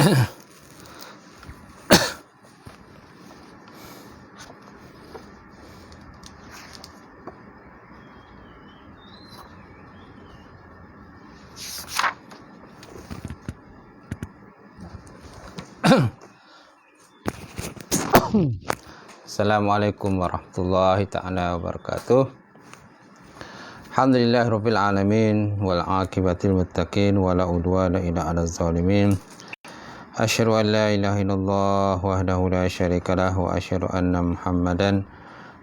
Assalamualaikum warahmatullahi ta'ala wabarakatuh. Alhamdulillahirabbil alamin wal aqibatil muttaqin wala udwana illa 'alal zalimin. Asyhadu an la ilaha illallah wahdahu la syarikalah wa asyhadu anna Muhammadan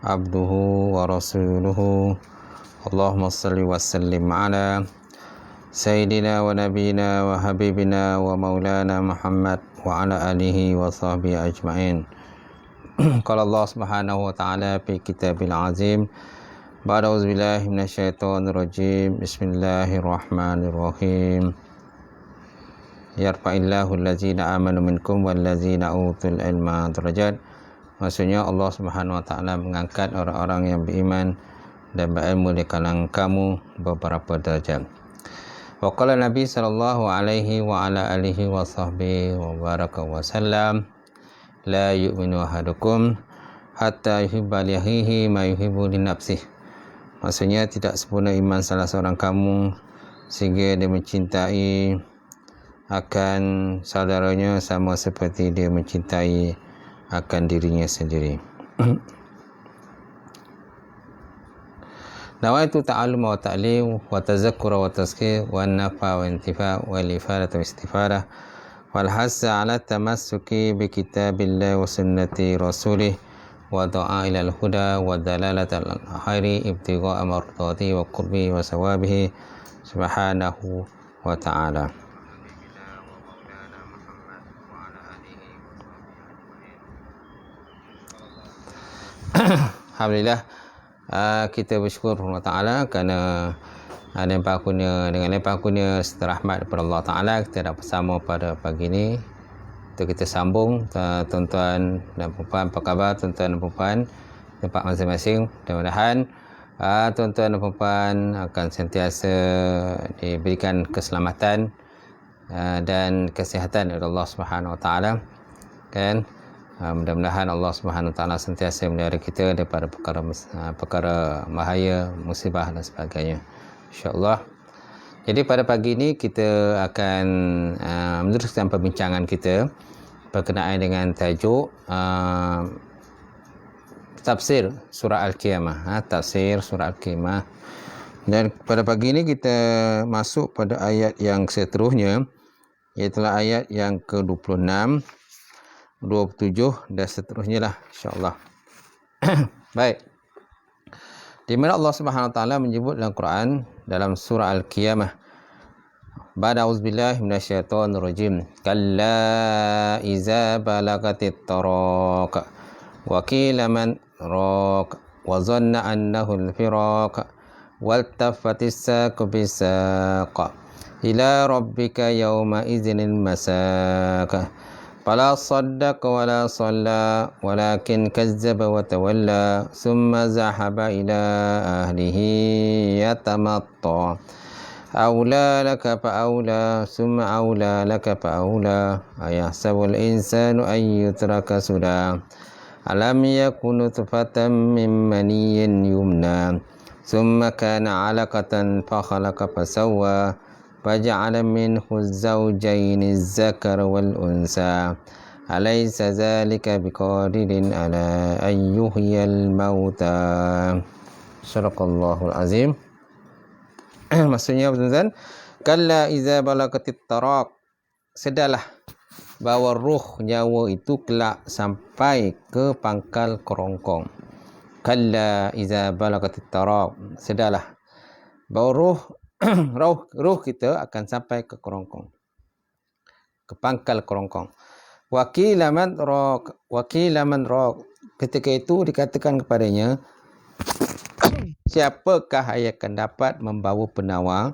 abduhu wa rasuluhu. Allahumma shalli wa sallim ala sayyidina wa nabiyina wa habibina wa maulana Muhammad wa ala alihi wa sahbihi ajma'in. Qala Allah Subhanahu wa ta'ala fi kitabil azim ba'da auzubillahi minasyaitonir rajim. Bismillahirrahmanirrahim. Yarfa'illahu allazina amanu minkum wallazina utul ilma darajat. Maksudnya Allah Subhanahu wa ta'ala mengangkat orang-orang yang beriman dan berilmu di kalangan kamu beberapa derajat. Wa qala Nabi sallallahu alaihi wa ala alihi wa sahbihi wa baraka wa sallam, la yu'minu ahadukum hatta yuhibba li akhihi ma yuhibbu li nafsihi. Maksudnya tidak sempurna iman salah seorang kamu sehingga dia mencintai akan saudaranya sama seperti dia mencintai akan dirinya sendiri. Nawaitu ta'allum wa ta'lim wa tazakkura wa tazkir wa nafa wa intifa wa ifadatu wa istifada wal hassa ala tamassuki bi kitabillahi wa sunnati rasulih wa du'a ilal huda wa dalalata al khairi ibtigha'a mardati wa qurbi wa sawabihi subhanahu wa ta'ala. Alhamdulillah, kita bersyukur kepada Allah Ta'ala kerana dengan limpah kurnia serta rahmat daripada Allah Ta'ala kita dapat bersama pada pagi ini untuk kita sambung tuan-tuan dan puan-puan. Apa khabar tuan-tuan dan puan tempat masing-masing? Mudah-mudahan tuan-tuan dan puan akan sentiasa diberikan keselamatan dan kesihatan oleh Allah Subhanahu Wa Ta'ala, kan? Mudah-mudahan Allah Subhanahu Wa Ta'ala sentiasa melihara kita daripada perkara bahaya, musibah dan sebagainya, insya-Allah. Jadi pada pagi ini kita akan meneruskan perbincangan kita berkenaan dengan tajuk tafsir surah Al-Qiyamah. Tafsir surah Al-Qiyamah. Dan pada pagi ini kita masuk pada ayat yang seterusnya, iaitu ayat yang ke-26, 27 dan seterusnya lah, insya-Allah. Baik. Di mana Allah Subhanahu Wa Ta'ala menyebut dalam Quran dalam surah Al-Qiyamah, ba'da auzubillahi minasyaitonir rajim, kalla iza balagatit taraq wa qila man raq wa dhanna annahu al-firaq wal tafatis saqu bisaq ila rabbika yawma idzinil masaq fala saddaqa wa la shalla walakin kazzaba wa tawalla thumma zahaba ila ahlihi yatamatta aula laka fa aula thumma aula laka fa aula ayahsabul insanu an yutraka suda alam yakun nutfatan min maniyyin yumna thumma kana 'alaqatan fa khalaqa fa sawwa faja'ala minhu az-zawjayni az-zakara wal unsa alaysa dhalika biqadirin ala an yuhyiyal mauta. Sadaqallahul azim. Maksudnya betul-betul, kalla iza balagatit taraq, sedalah bahawa ruh nyawa itu kelak sampai ke pangkal kerongkong. Kalla iza balagatit taraq, sedalah bahawa ruh kita akan sampai ke kerongkong, ke pangkal kerongkong. Wakila man raq, ketika itu dikatakan kepadanya, siapakah yang akan dapat membawa penawar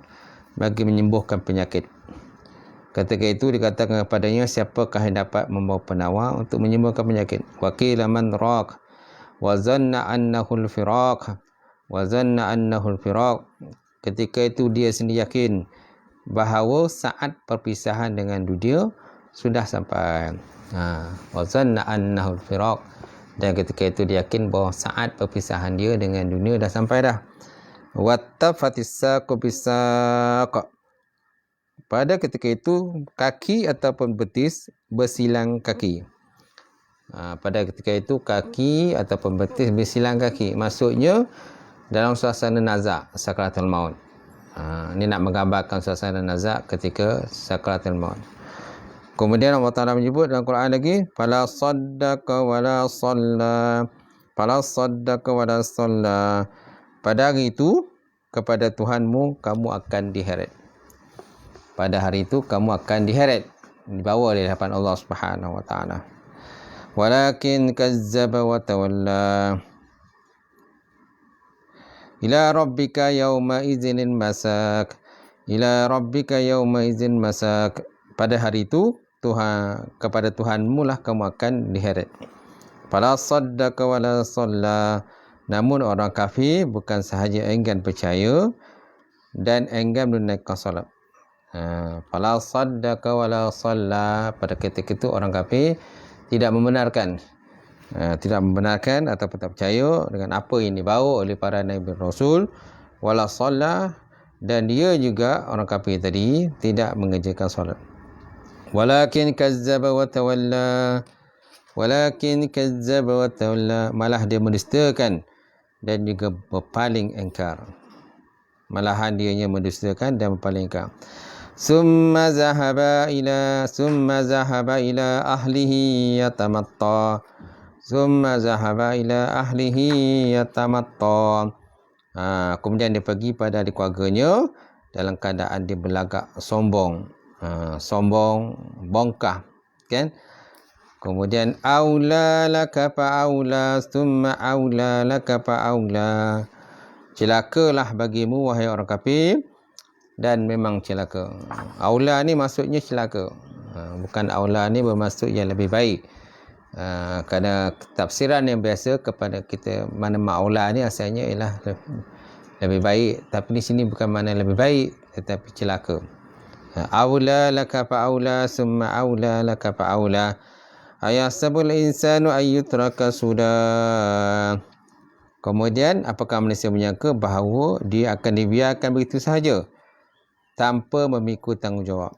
bagi menyembuhkan penyakit? Ketika itu dikatakan kepadanya, siapakah yang dapat membawa penawar untuk menyembuhkan penyakit? Wakila man raq wa zanna annahu al-firaq, Ketika itu dia sendiri yakin bahawa saat perpisahan dengan dunia sudah sampai. Wa zanna annahu al-firaq, dan ketika itu dia yakin bahawa saat perpisahan dia dengan dunia dah sampai dah. Wattafatis saqu bisaq, pada ketika itu kaki ataupun betis bersilang kaki. Pada ketika itu kaki ataupun betis bersilang kaki, maksudnya dalam suasana nazak sakaratul maut. Ini nak menggambarkan suasana nazak ketika sakaratul maut. Kemudian Allah Ta'ala menyebut dalam Quran lagi, fala saddaqa wala shalla, fala saddaqa wala shalla, pada hari itu kepada Tuhanmu kamu akan diheret. Pada hari itu kamu akan diheret, dibawa di hadapan Allah Subhanahu wa taala. Walakin kazzaba wa tawalla, ila rabbika yawma idzinin masak, ila rabbika yawma idzin masak, pada hari itu Tuhan, kepada Tuhanmu lah kamu akan diheret. Fala saddaqa wala shalla, namun orang kafir bukan sahaja enggan percaya dan enggan menunaikan solat. Fala saddaqa wala shalla, pada ketika itu orang kafir tidak membenarkan ataupun tak percaya dengan apa yang dibawa oleh para nabi rasul, wala shalla, dan dia juga orang kafir tadi tidak mengerjakan solat. Walakin kazzaba wa tawalla, walakin kazzaba wa tawalla, malah dia mendustakan dan juga berpaling engkar. Malahan dianya mendustakan dan berpaling engkar. Summa zahaba ila ahlihi yatamatta, summa zahaba ila ahlihi yatamatta, kemudian dia pergi pada ahli keluarganya dalam keadaan dia berlagak sombong, bongkah, kan? Kemudian aula laka fa aula, summa aula laka fa aula, celakalah bagimu wahai orang kafir, dan memang celaka. Aula ni maksudnya celaka, bukan aula ni bermaksud yang lebih baik. Kerana tafsiran yang biasa kepada kita, mana aula ni asalnya ialah lebih baik, tapi di sini bukan mana lebih baik tetapi celaka. Aula laka fa aula, summa aula laka fa aula, ayasabul insanu ayyutraka sudah. Kemudian apakah manusia menyangka bahawa dia akan dibiarkan begitu sahaja tanpa memikul tanggungjawab?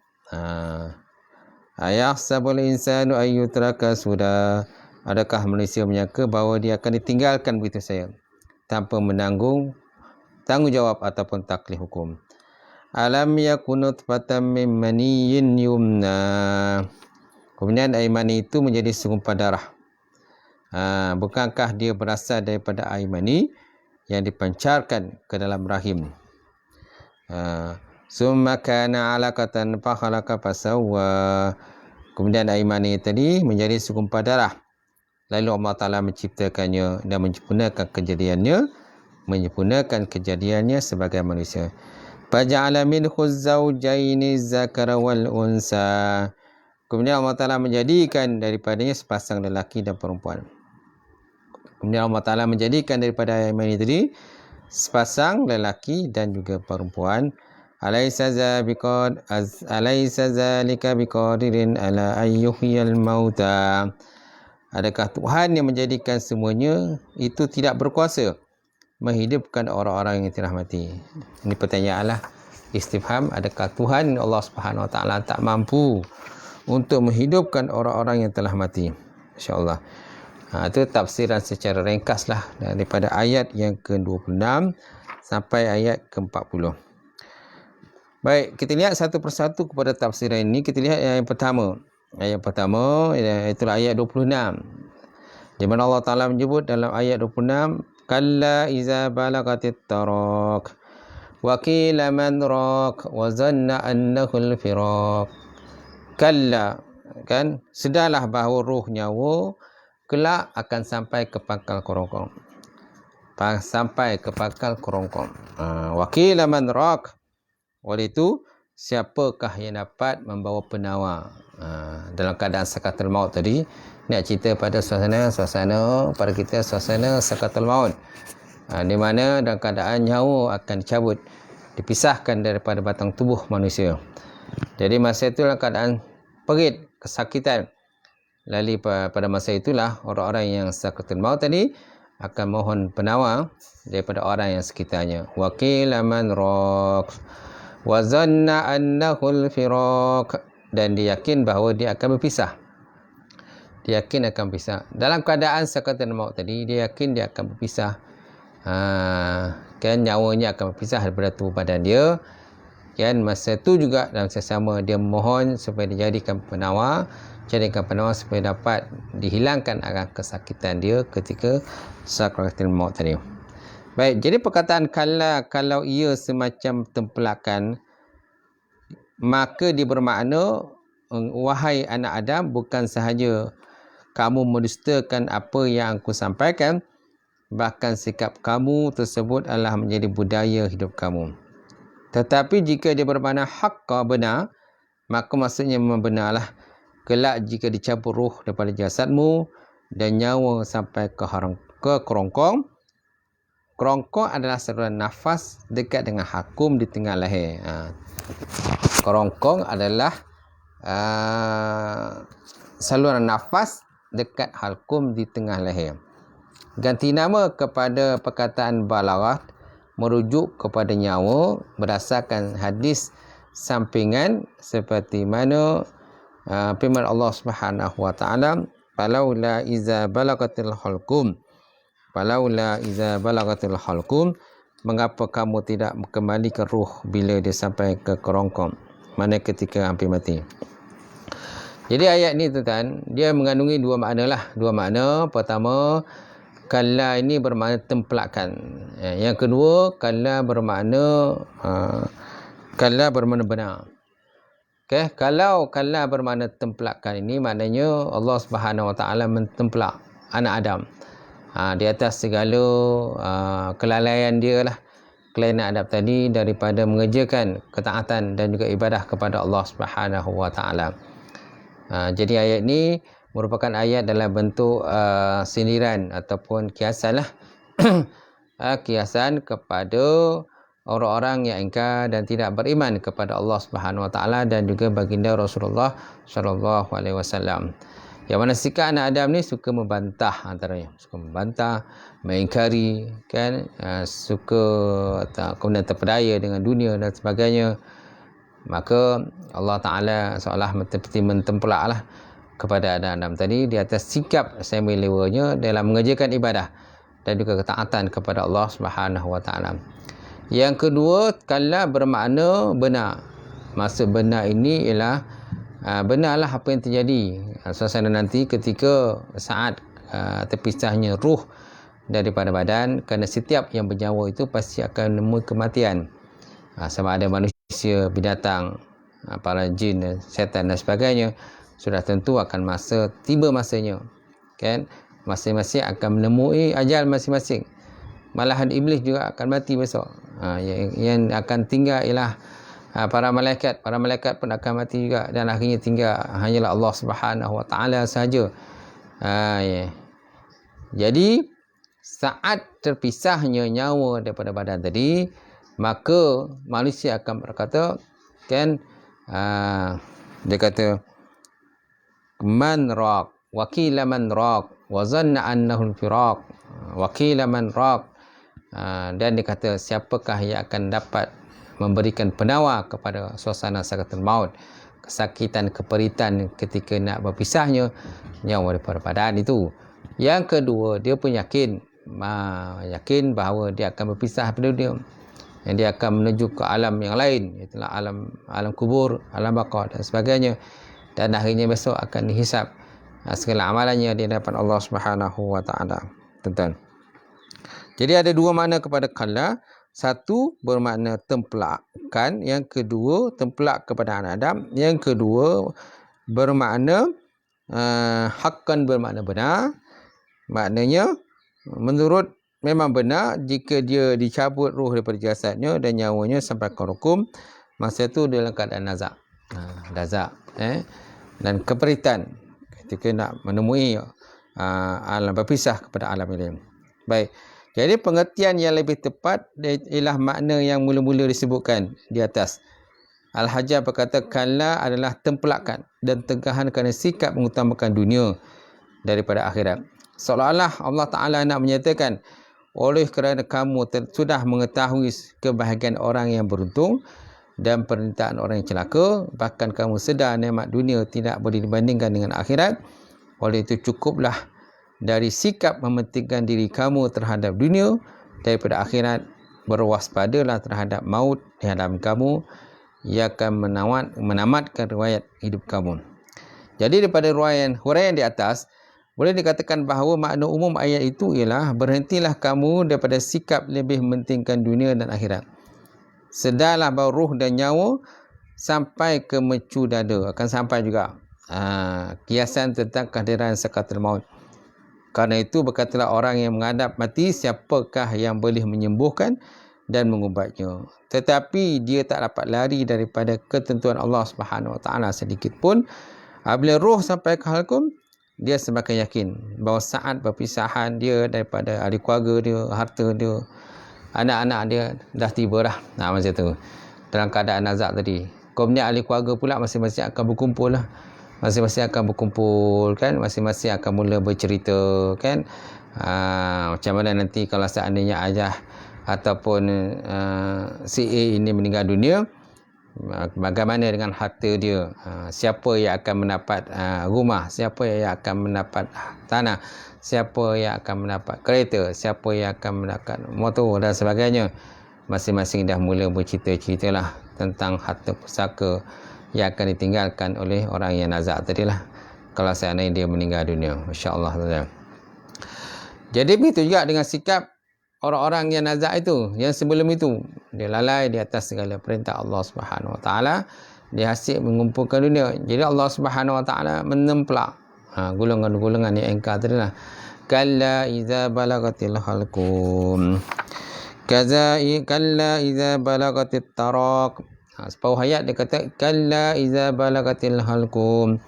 Ayahsabul insanu ayyutraka sudah, adakah manusia menyangka bahawa dia akan ditinggalkan begitu saja tanpa menanggung tanggungjawab ataupun taklif hukum? Alam yakun nutfatan min maniyyin yumna, kemudian air mani itu menjadi segumpal darah. Bukankah dia berasal daripada air mani yang dipancarkan ke dalam rahim? Summa kana 'alaqatan fa khalaqa fasawwa, kemudian air mani tadi menjadi segumpal darah, lalu Allah Ta'ala menciptakannya dan menyempurnakan kejadiannya sebagai manusia. Faja'ala minhu zawjaini zakara wal unsa, kemudian Allah Ta'ala menjadikan daripadanya sepasang lelaki dan perempuan. Kemudian Allah Ta'ala menjadikan daripada air mani tadi sepasang lelaki dan juga perempuan. Alaysa zalika biqadirin ala ayyuhyal mauta, adakah Tuhan yang menjadikan semuanya itu tidak berkuasa menghidupkan orang-orang yang telah mati? Ini pertanyaanlah istifham, adakah Tuhan Allah Subhanahu Wa Taala tak mampu untuk menghidupkan orang-orang yang telah mati? InsyaAllah. Itu tafsiran secara ringkaslah daripada ayat yang ke-26 sampai ayat ke-40. Baik, kita lihat satu persatu kepada tafsiran ini. Kita lihat yang pertama. Ayat pertama, itulah ayat 26. Di mana Allah Ta'ala menyebut dalam ayat 26, kalla iza balagatit taraq wa qila man raq wa zanna annahu al-firaq. Kalla, kan, sedarlah bahawa roh nyawa kelak akan sampai ke pangkal kerongkong. Sampai ke pangkal kerongkong. Wa qila man raq, oleh itu siapakah yang dapat membawa penawar dalam keadaan sakaratul maut tadi. Nak cerita pada suasana pada kita, suasana sakaratul maut, di mana dalam keadaan nyawa akan dicabut, dipisahkan daripada batang tubuh manusia. Jadi masa itu dalam keadaan perit, kesakitan. Lalu pada masa itulah orang-orang yang sakratul maut tadi akan mohon penawar daripada orang yang sekitarnya. Wa qila man raq wa zanna annahu al-firaq, dan dia yakin bahawa dia akan berpisah. Dia yakin akan berpisah. Dalam keadaan sakratul maut tadi, dia yakin dia akan berpisah. Kan nyawanya akan berpisah daripada tubuh badan dia. Kan masa itu juga dalam sesama dia mohon supaya dijadikan penawar, supaya dapat dihilangkan akan kesakitan dia ketika sakratul maut tadi. Baik, jadi perkataan kalau ia semacam templakan, maka dia bermakna, wahai anak Adam, bukan sahaja kamu mendustakan apa yang aku sampaikan, bahkan sikap kamu tersebut adalah menjadi budaya hidup kamu. Tetapi jika dia bermakna haqqa, benar, maka maksudnya memang benarlah. Kelak jika dicabut roh daripada jasadmu dan nyawa sampai ke kerongkong. Kerongkong adalah saluran nafas dekat dengan hakum di tengah leher. Kerongkong adalah saluran nafas dekat halkum di tengah leher. Ganti nama kepada perkataan balaghah merujuk kepada nyawa berdasarkan hadis sampingan seperti mana firman Allah Subhanahu wa taala, falaula iza balagatil halqum, mengapa kamu tidak kembalikan ruh bila dia sampai ke kerongkong, mana ketika hampir mati. Jadi ayat ni tuan, dia mengandungi dua makna. Pertama, kalla ini bermakna templakan. Yang kedua, kalla bermakna benar. Okay? Kalau kalla bermakna templakan ini, maknanya Allah Subhanahu Wa Taala mentemplak anak Adam di atas segala kelalaian dia lah. Kelainan Adam tadi daripada mengerjakan ketaatan dan juga ibadah kepada Allah Subhanahu Wa Taala. Jadi ayat ni merupakan ayat dalam bentuk sindiran ataupun kiasan lah. Kiasan kepada orang-orang yang ingkar dan tidak beriman kepada Allah Subhanahu Wa Taala dan juga baginda Rasulullah sallallahu alaihi wasallam. Yang mana sikap anak Adam ni suka membantah antaranya, suka membantah, mengingkari, kan, suka kemudian terpedaya dengan dunia dan sebagainya. Maka Allah Taala seolah seperti mentemplak lah kepada Adam tadi di atas sikap semilewanya dalam mengerjakan ibadah dan juga ketaatan kepada Allah Subhanahu Wa Taala. Yang kedua, kalla bermakna benar. Maksud benar ini ialah benarlah apa yang terjadi suasana nanti ketika saat terpisahnya ruh daripada badan, kerana setiap yang bernyawa itu pasti akan menemui kematian. Sama ada manusia, binatang, para jin, syaitan dan sebagainya, sudah tentu akan tiba masanya, kan, masing-masing akan menemui ajal masing-masing. Malahan iblis juga akan mati besok. Yang akan tinggal ialah para malaikat pun akan mati juga, dan akhirnya tinggal hanyalah Allah Subhanahu Wa Taala sahaja. Jadi saat terpisahnya nyawa daripada badan tadi, maka manusia akan berkata, kan, dia kata man raq wa qila man raq wa zanna annahu al-firaq wa qila man raq, dan dia kata siapakah yang akan dapat memberikan penawar kepada suasana sakratul maut, kesakitan, keperitan ketika nak berpisahnya nyawa daripada badan itu. Yang kedua, dia pun yakin bahawa dia akan berpisah daripada dunia, yang dia akan menuju ke alam yang lain, iaitu alam kubur, alam baqah dan sebagainya, dan akhirnya besok akan dihisap segala amalannya di hadapan Allah Subhanahu Wa Taala. Tuan-tuan, jadi ada dua makna kepada kalla. Satu bermakna templakan, yang kedua templak kepada anak Adam, yang kedua bermakna haqqan, bermakna benar. Maknanya menurut memang benar jika dia dicabut roh daripada jasadnya dan nyawanya sampai ke rukum, masa itu dalam keadaan nazak, dan keperitan ketika nak menemui alam berpisah kepada alam lain. Baik, jadi pengertian yang lebih tepat ialah makna yang mula-mula disebutkan di atas. Al-Hajjaj berkata, kalla adalah tempelakan dan tegahan kerana sikap mengutamakan dunia daripada akhirat. Seolah-olah Allah Ta'ala nak menyatakan, oleh kerana kamu sudah mengetahui kebahagiaan orang yang beruntung dan penderitaan orang yang celaka, bahkan kamu sedar nikmat dunia tidak boleh dibandingkan dengan akhirat, oleh itu cukuplah dari sikap mementingkan diri kamu terhadap dunia daripada akhirat. Berwaspadalah terhadap maut di hadapan kamu, ia akan menamatkan riwayat hidup kamu. Jadi daripada huraian di atas, boleh dikatakan bahawa makna umum ayat itu ialah berhentilah kamu daripada sikap lebih mementingkan dunia dan akhirat. Sedarlah bahawa ruh dan nyawa sampai ke mercu dada, akan sampai juga. Kiasan tentang kehadiran sakatul maut. Karena itu berkatalah orang yang menghadap mati, siapakah yang boleh menyembuhkan dan mengubatnya. Tetapi dia tak dapat lari daripada ketentuan Allah Subhanahu Wa Taala sedikit pun. Apabila roh sampai ke halkum, dia semakin yakin bahawa saat perpisahan dia daripada ahli keluarga dia, harta dia, anak-anak dia dah tiba dah. Macam tu. Dalam keadaan nazak tadi. Kemudian ahli keluarga pula masing-masing akan berkumpul lah. Masing-masing akan berkumpul kan, masing-masing akan mula bercerita kan. Macam mana nanti kalau seandainya ayah ataupun si A ini meninggal dunia, bagaimana dengan harta dia, siapa yang akan mendapat rumah, siapa yang akan mendapat tanah, siapa yang akan mendapat kereta, siapa yang akan mendapat motor dan sebagainya. Masing-masing dah mula bercerita-cerita lah tentang harta pusaka yang akan ditinggalkan oleh orang yang nazak tadilah kalau seandainya dia meninggal dunia. Masya-Allah. Jadi begitu juga dengan sikap orang-orang yang nazak itu, yang sebelum itu dia lalai di atas segala perintah Allah Subhanahu Wa Taala, dia asyik mengumpulkan dunia. Jadi Allah Subhanahu Wa Taala menemplak golongan-golongan yang engkar tadilah. Kalla idza balagatil halqum, kalla idza balagatit taraq. Separuh ayat dia kata kalla idza balagatil halqum.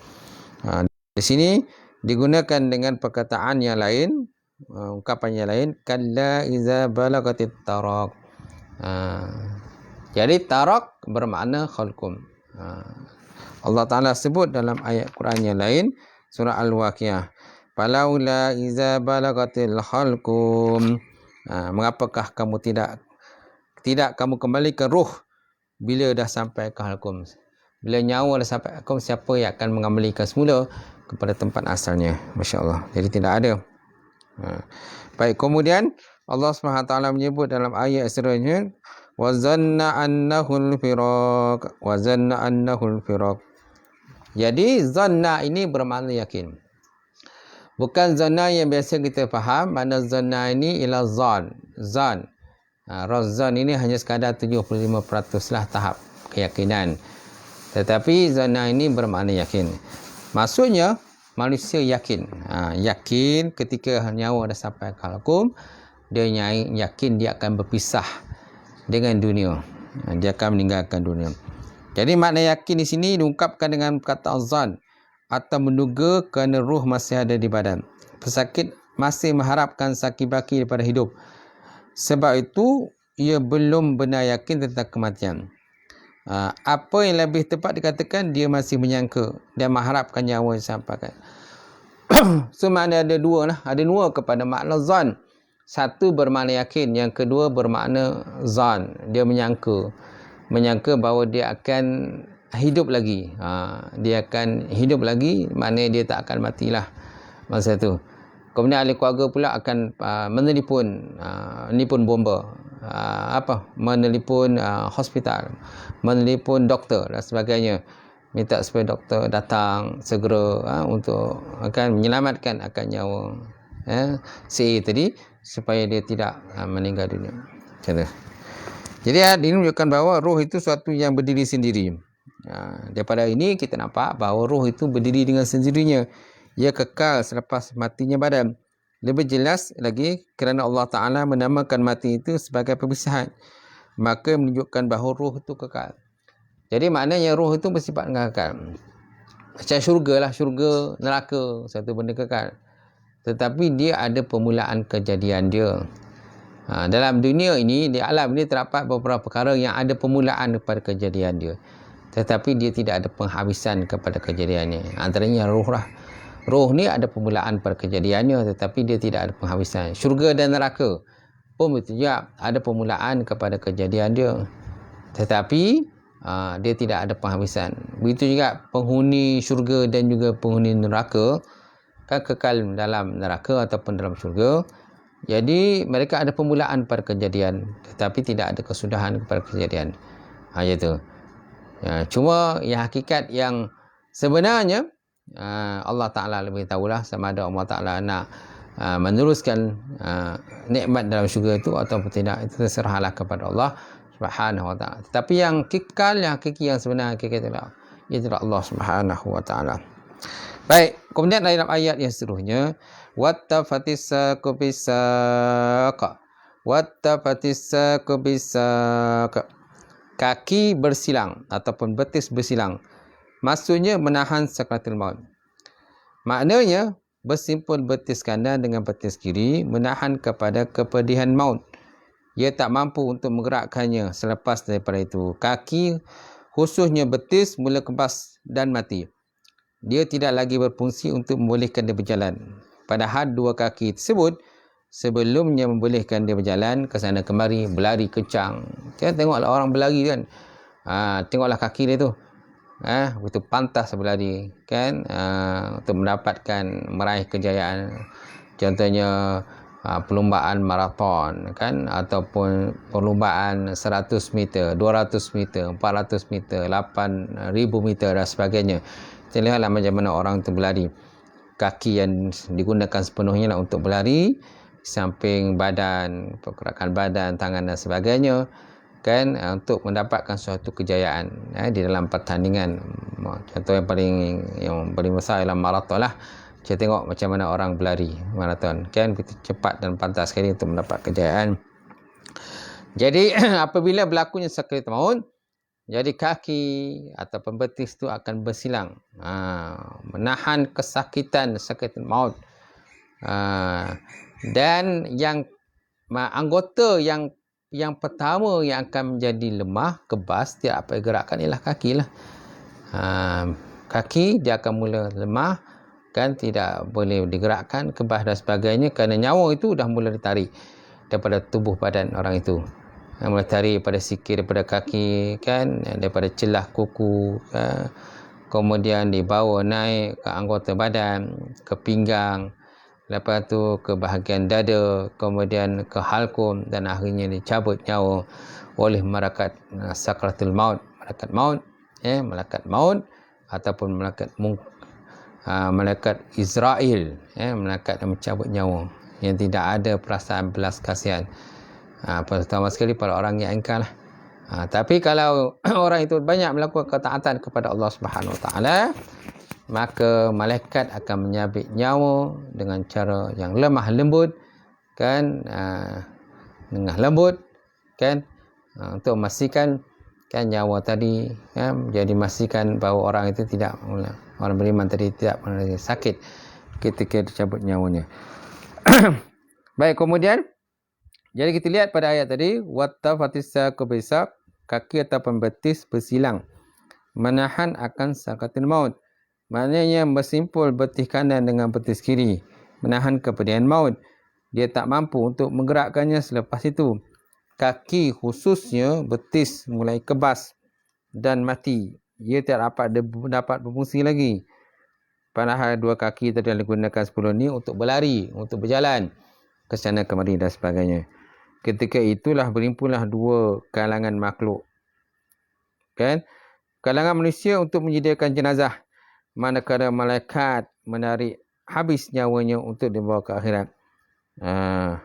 Di sini digunakan dengan perkataan yang lain, ungkapan yang lain, kalla idza balagatit taraq. Jadi taraq bermakna khalqum. Allah Taala sebut dalam ayat Quran yang lain, surah Al-Waqiah, falaula idza balagatil halqum. Mengapakah kamu tidak kamu kembalikan ruh bila dah sampai ke halqum? Bila nyawa dah sampai halqum, siapa yang akan mengembalikan semula kepada tempat asalnya? Masya-Allah. Jadi tidak ada. Baik, kemudian Allah SWT menyebut dalam ayat seterusnya, wa zanna annahul firaq, wa zanna annahul firaq. Jadi zanna ini bermakna yakin. Bukan zanna yang biasa kita faham. Makna zanna ini ialah zan. Razan ini hanya sekadar 75% lah tahap keyakinan. Tetapi zanna ini bermakna yakin. Maksudnya manusia yakin. Yakin ketika nyawa dah sampai ke halqum, dia yakin dia akan berpisah dengan dunia. Dia akan meninggalkan dunia. Jadi makna yakin di sini diungkapkan dengan kata zan, atau menduga kerana ruh masih ada di badan. Pesakit masih mengharapkan saki-baki daripada hidup. Sebab itu ia belum benar yakin tentang kematian. Apa yang lebih tepat dikatakan, dia masih menyangka dan mengharapkan nyawa disampaikan. So makna ada dua lah. Ada dua kepada makna zan. Satu bermakna yakin, yang kedua bermakna zan. Dia menyangka bahawa dia akan hidup lagi. Dia akan hidup lagi, maknanya dia tak akan matilah masa tu. Kemudian ahli keluarga pula akan menelpon bomba, menelpon hospital, menelpon doktor dan sebagainya, minta supaya doktor datang segera untuk akan menyelamatkan akan nyawa si A tadi supaya dia tidak meninggal dunia. Macam tu. Jadi ini menunjukkan bahawa roh itu suatu yang berdiri sendiri. Daripada ini kita nampak bahawa roh itu berdiri dengan sendirinya. Ia kekal selepas matinya badan. Lebih jelas lagi kerana Allah Ta'ala menamakan mati itu sebagai perpisahan, maka menunjukkan bahawa roh itu kekal. Jadi maknanya roh itu bersifat kekal. Macam syurga lah, syurga, neraka, satu benda kekal. Tetapi dia ada permulaan kejadian dia. Dalam dunia ini, di alam ini terdapat beberapa perkara yang ada permulaan kepada kejadian dia. tetapi dia tidak ada penghabisan kepada kejadiannya. Antaranya roh lah. Roh ni ada permulaan pada kejadiannya, tetapi dia tidak ada penghabisan. Syurga dan neraka pun betul juga, ada permulaan kepada kejadian dia, tetapi dia tidak ada penghabisan. Begitu juga penghuni syurga dan juga penghuni neraka kan kekal dalam neraka ataupun dalam syurga. Jadi mereka ada permulaan pada kejadian, tetapi tidak ada kesudahan kepada kejadian. Macam tu. Cuma yang hakikat yang sebenarnya Allah Ta'ala lebih tahulah sama ada Allah Ta'ala nak meneruskan nikmat dalam syurga itu ataupun tidak. Itu terserahlah kepada Allah Subhanahu Wa Ta'ala. Tetapi yang kekal, yang hakiki, yang sebenar hakikat itulah Allah Subhanahu Wa Ta'ala. Baik, kemudian dalam ayat yang seterusnya, wattafatis saqu bisaq, wattafatis saqu bisaq, kaki bersilang ataupun betis bersilang. Maksudnya menahan sakratul maut. Maknanya bersimpul betis kanan dengan betis kiri, menahan kepada kepedihan maut. Ia tak mampu untuk menggerakkannya selepas daripada itu. Kaki, khususnya betis, mula kebas dan mati. Dia tidak lagi berfungsi untuk membolehkan dia berjalan. Padahal dua kaki tersebut sebelumnya membolehkan dia berjalan ke sana kemari, berlari kencang. Kita tengoklah orang berlari kan. Tengoklah kaki dia tu. Begitu pantas berlari kan, untuk mendapatkan meraih kejayaan. Contohnya perlombaan maraton kan, ataupun perlombaan 100 meter, 200 meter, 400 meter, 8,000 meter dan sebagainya. Kita lihatlah macam mana orang itu berlari. Kaki yang digunakan sepenuhnya untuk berlari, samping badan, pergerakan badan, tangan dan sebagainya kan, untuk mendapatkan suatu kejayaan di dalam pertandingan. Contoh yang paling besar ialah maraton lah. Kita tengok macam mana orang berlari maraton kan, begitu cepat dan pantas sekali untuk mendapat kejayaan. Jadi apabila berlakunya sakratul maut, jadi kaki ataupun betis itu akan bersilang, menahan kesakitan sakratul maut. Dan yang anggota yang pertama yang akan menjadi lemah, kebas, tidak apa gerakkan ialah kaki lah. Kaki dia akan mula lemah kan, tidak boleh digerakkan, kebas dan sebagainya, kerana nyawa itu dah mula ditarik daripada tubuh badan orang itu. Mula tarik daripada sikit, daripada kaki kan, daripada celah kuku, kemudian dibawa naik ke anggota badan, ke pinggang, lepas tu ke bahagian dada, kemudian ke halkum, dan akhirnya dicabut nyawa oleh malaikat sakratul maut, malaikat maut ataupun malaikat Israel, malaikat yang mencabut nyawa, yang tidak ada perasaan belas kasihan. Pertama sekali pada orang yang engkar lah. Tapi kalau orang itu banyak melakukan ketaatan kepada Allah Subhanahu Wa Ta'ala, maka malaikat akan menyabit nyawa dengan cara yang lemah lembut kan, dengan lembut kan, untuk memastikan kan nyawa tadi kan, jadi memastikan bahawa orang itu tidak, orang beriman tadi tidak merasa sakit ketika dicabut nyawanya. Baik, kemudian jadi kita lihat pada ayat tadi, wattafatis saqu bisaq, kaki ataupun betis bersilang, menahan akan sakratul maut. Maknanya bersimpul betis kanan dengan betis kiri, menahan kepedihan maut. Dia tak mampu untuk menggerakkannya selepas itu. Kaki khususnya betis mulai kebas dan mati. Ia tidak dapat berfungsi lagi. Padahal dua kaki tadi yang digunakan sebelum ini untuk berlari, untuk berjalan ke sana kemari dan sebagainya. Ketika itulah berimpunlah dua kalangan makhluk kan, kalangan manusia untuk menyediakan jenazah, manakala malaikat menarik habis nyawanya untuk dibawa ke akhirat.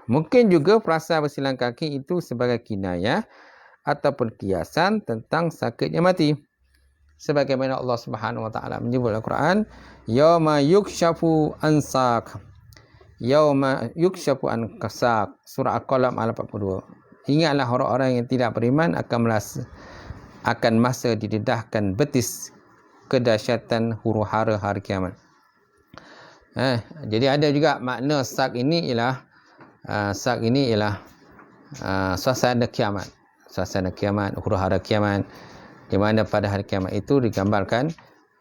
Mungkin juga perasaan bersilang kaki itu sebagai kinayah ataupun kiasan tentang sakitnya mati. Sebagaimana Allah Subhanahu Wa Ta'ala menyebut dalam Al-Quran, yauma yukshafu ansaq, yauma yukshafu an kasaq, surah Al-Qalam ayat 42. Ingatlah orang-orang yang tidak beriman akan masa didedahkan betis kedahsyatan huru-hara hari kiamat. Jadi ada juga makna sak ini ialah suasana kiamat, huru-hara kiamat di mana pada hari kiamat itu digambarkan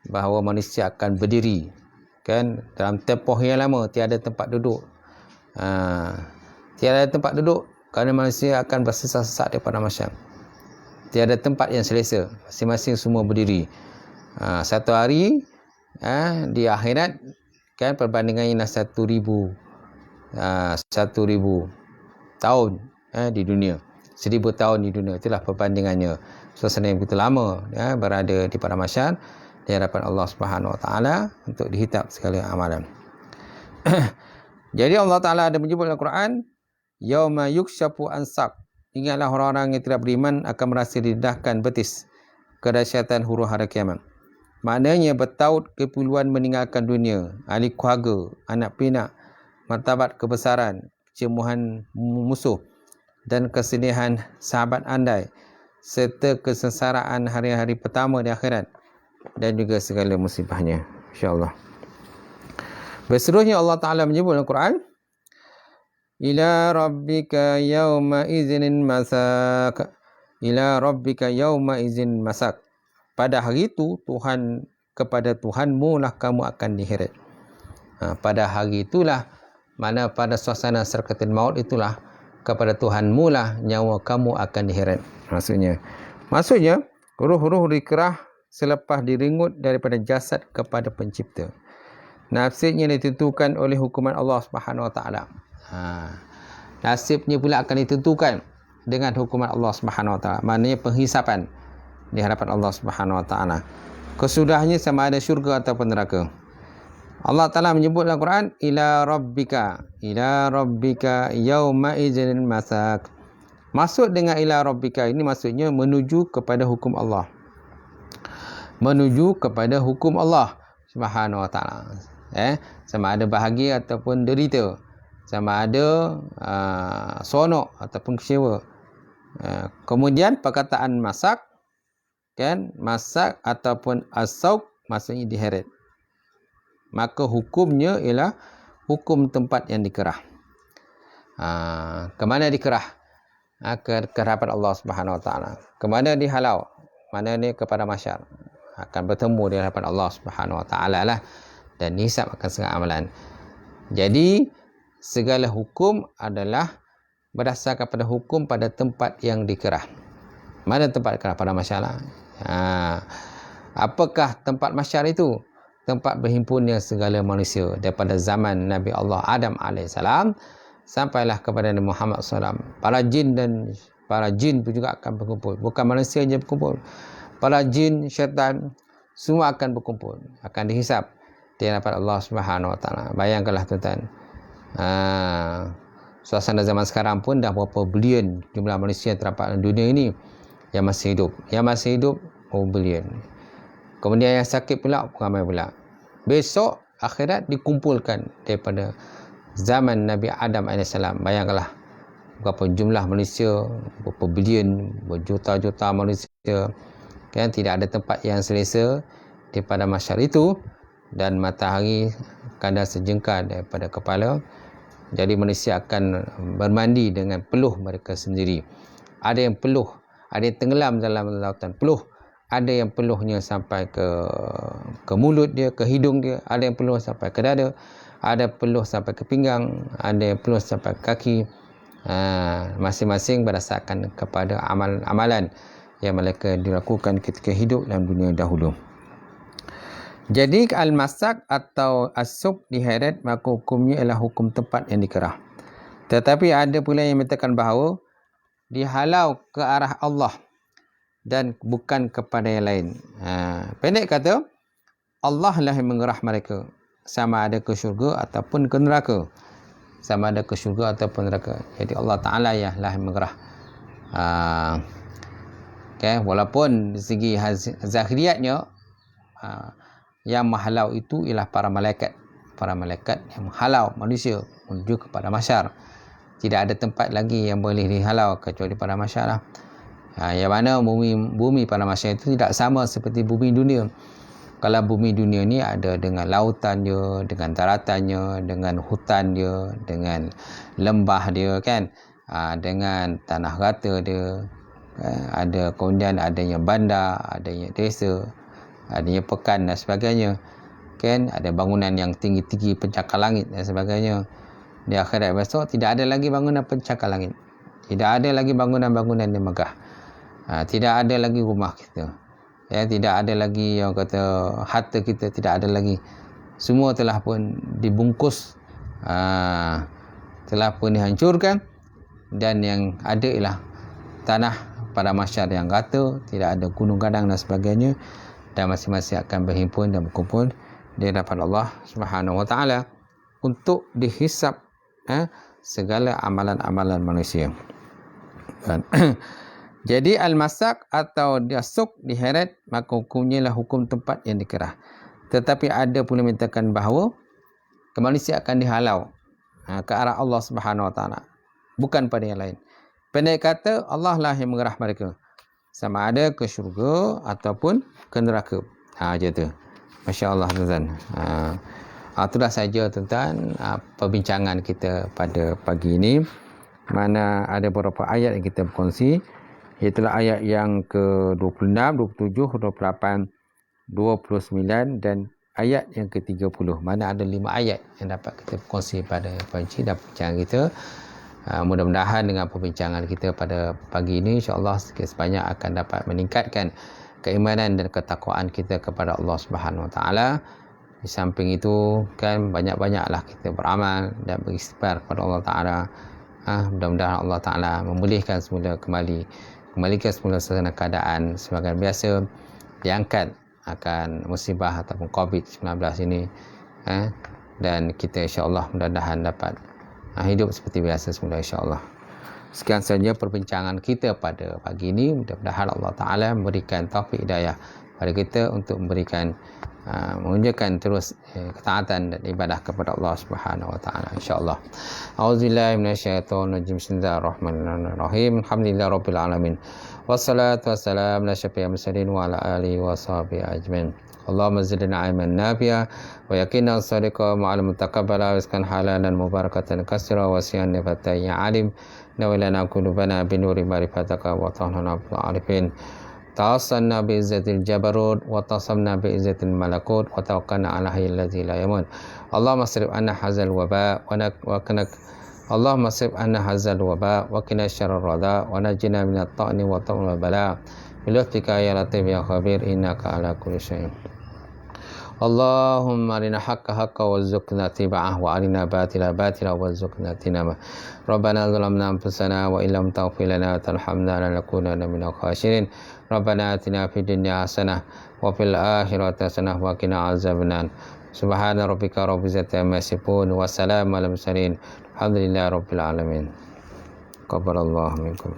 bahawa manusia akan berdiri, kan, dalam tempoh yang lama, tiada tempat duduk. Tiada tempat duduk kerana manusia akan bersesak-sesak daripada mahsyar. Tiada tempat yang selesa, masing-masing semua berdiri. Satu hari di akhirat, kan, perbandingannya 1,000 tahun di dunia. 1,000 tahun di dunia, itulah perbandingannya. Suasana yang begitu lama berada di padang mahsyar di hadapan Allah Subhanahu Wa Taala untuk dihitab segala amalan. Jadi Allah Taala ada menyebut dalam Quran, yauma yukshafu ansaq. Ingatlah orang-orang yang tidak beriman akan merasa didedahkan betis kedahsyatan huru hara kiamat. Maknanya bertaut keperluan meninggalkan dunia, ahli keluarga, anak pinak, martabat kebesaran, kecemuhan musuh dan kesedihan sahabat andai, serta kesengsaraan hari-hari pertama di akhirat dan juga segala musibahnya, insya-Allah. Berseterusnya Allah Taala menyebut dalam Quran, ila rabbika yauma idzin masak. Ila rabbika yauma idzin masak. Pada hari itu kepada Tuhanmu lah kamu akan diheret. Pada hari itulah, mana pada suasana sakaratul maut itulah, kepada Tuhanmu lah nyawa kamu akan diheret. Maksudnya ruh-ruh dikerah selepas diringut daripada jasad kepada pencipta. Nasibnya ditentukan oleh hukuman Allah Subhanahu Wa Taala. Nasibnya pula akan ditentukan dengan hukuman Allah Subhanahu Wa Taala. Maknanya penghisapan di hadapan Allah Subhanahu Wa Taala. Kesudahnya sama ada syurga ataupun neraka. Allah Taala menyebut dalam Quran, ila rabbika yauma idzin masak. Maksud dengan ila rabbika ini maksudnya menuju kepada hukum Allah. Menuju kepada hukum Allah Subhanahu Wa Taala. Sama ada bahagia ataupun derita, sama ada seronok ataupun kecewa. Kemudian perkataan masak, kan, masak ataupun as-sauq maksudnya diheret. Maka hukumnya ialah hukum tempat yang dikerah. Ke mana dikerah? Ke hadapan Allah Subhanahu Wa Taala. Ke mana dihalau? Mana ni? Kepada mahsyar. Akan bertemu di hadapan Allah Subhanahu Wa Taala lah, dan dihisab akan segala amalan. Jadi segala hukum adalah berdasarkan pada hukum pada tempat yang dikerah. Mana tempat dikerah? Pada mahsyar lah. Apakah tempat mahsyar itu? Tempat berhimpunnya segala manusia daripada zaman Nabi Allah Adam AS sampailah kepada Nabi Muhammad SAW. Para jin pun juga akan berkumpul. Bukan manusia saja berkumpul. Para jin, syaitan semua akan berkumpul, akan dihisap di hadapan Allah Subhanahu Wa Taala. Bayangkanlah tuan-tuan, suasana zaman sekarang pun dah berapa bilion jumlah manusia yang terdapat dalam dunia ini yang masih hidup. Yang masih hidup bilion. Kemudian yang sakit pula ramai pula. Besok akhirat dikumpulkan daripada zaman Nabi Adam AS. Bayangkanlah berapa jumlah manusia, berapa bilion, berjuta-juta manusia, kan, tidak ada tempat yang selesa daripada mahsyar itu, dan matahari kadar sejengkal daripada kepala. Jadi manusia akan bermandi dengan peluh mereka sendiri. Ada yang peluh, ada yang tenggelam dalam lautan peluh, ada yang peluhnya sampai ke mulut dia, ke hidung dia, ada yang peluh sampai ke dada, ada peluh sampai ke pinggang, ada yang peluh sampai ke kaki. Masing-masing berdasarkan kepada amalan yang mereka dilakukan ketika hidup dalam dunia dahulu. Jadi al-masak atau as-suq diheret, maka hukumnya ialah hukum tempat yang dikerah. Tetapi ada pula yang mengatakan bahawa dihalau ke arah Allah dan bukan kepada yang lain. Pendek kata, Allah lah yang mengerah mereka, sama ada ke syurga ataupun ke neraka. Sama ada ke syurga ataupun neraka. Jadi Allah Ta'ala lah yang mengerah. Walaupun dari segi zahiriatnya, yang menghalau itu ialah para malaikat. Para malaikat yang menghalau manusia menuju kepada mahsyar. Tidak ada tempat lagi yang boleh dihalau kecuali pada mahsyar lah. Yang mana bumi pada mahsyar itu tidak sama seperti bumi dunia. Kalau bumi dunia ni ada dengan lautan dia, dengan daratannya, dengan hutan dia, dengan lembah dia, kan, dengan tanah rata dia, ada kemudian adanya bandar, adanya desa, adanya pekan dan sebagainya, kan, ada bangunan yang tinggi-tinggi pencakar langit dan sebagainya. Di akhirat besok tidak ada lagi bangunan pencakar langit, tidak ada lagi bangunan-bangunan yang megah, tidak ada lagi rumah kita, ya, tidak ada lagi yang kata harta kita, tidak ada lagi, semua telah pun dibungkus, telah pun dihancurkan, dan yang ada ialah tanah pada mahsyar yang rata, tidak ada gunung gadang dan sebagainya, dan masing-masing akan berhimpun dan berkumpul di hadapan Allah Subhanahu Wa Taala untuk dihisap segala amalan-amalan manusia. Jadi al-masak atau diasuk diheret, maka hukumnya lah hukum tempat yang dikerah. Tetapi ada pula menyatakan bahawa manusia akan dihalau ke arah Allah Subhanahu Wa Taala, bukan pada yang lain. Pendek kata, Allah lah yang mengerah mereka, sama ada ke syurga ataupun ke neraka. Macam tu. Masya Allah, tuan-tuan. Itulah saja tentang perbincangan kita pada pagi ini. Mana ada beberapa ayat yang kita berkongsi. Itulah ayat yang ke-26, 27, 28, 29 dan ayat yang ke-30. Mana ada 5 ayat yang dapat kita berkongsi pada pagi dan perbincangan kita. Mudah-mudahan dengan perbincangan kita pada pagi ini, insya-Allah sedikit sebanyak akan dapat meningkatkan keimanan dan ketakwaan kita kepada Allah Subhanahu Wa Taala. Di samping itu, kan, banyak-banyaklah kita beramal dan beristighfar kepada Allah Taala. Mudah-mudahan Allah Taala memulihkan semula kembalikan semula suasana keadaan sebagai biasa, diangkat akan musibah ataupun COVID-19 ini, dan kita insya-Allah mudah-mudahan dapat hidup seperti biasa semula, insya-Allah. Sekian saja perbincangan kita pada pagi ini. Mudah-mudahan Allah Ta'ala memberikan taufik hidayah pada kita untuk memberikan menunjukkan terus ketaatan dan ibadah kepada Allah Subhanahu Wa Ta'ala, insya-Allah. Auzubillahi minasyaitonirrajim. Bismillahirrahmanirrahim. Alhamdulillahirabbil alamin. Wassalatu wassalamu ala asyrafil mursalin wa ala alihi washabihi ajmain. Allahumma zidna ilman nafi'a wa yaqina as-sadiqa ma'al mutaqabbala wa rizqan halalan mubarakatan katsira wa siyan fatai alim nawilana qulubana bi nuri ma'rifataka wa tahnana bil arifin tawassalna bi izzatil jabarut wa tasamna bi izzatil malakut wa tawakkalna ala hayyil ladzi la yamut. Allahumma srif anna hazal waba wa kanak Allahumma srif anna hazal waba wa qina syarrar rada wa najina minat ta'ni wa ta'ul bala bi lutfika ya latif ya khabir innaka ala kulli syai'in. Allahumma arina haqqa haqqa warzuqna tiba'ah wa arina batila batila warzuqna tinama. Rabbana zalamna anfusana wa illam taghfir lana wa tarhamna lanakunanna minal khasirin. Rabbana atina fid dunya hasanah wa fil akhirati hasanah wa qina azabannar. Subhana rabbika rabbil izzati amma yasifun wa salamun alal mursalin. Alhamdulillahi rabbil alamin. Qabbalallahu minkum.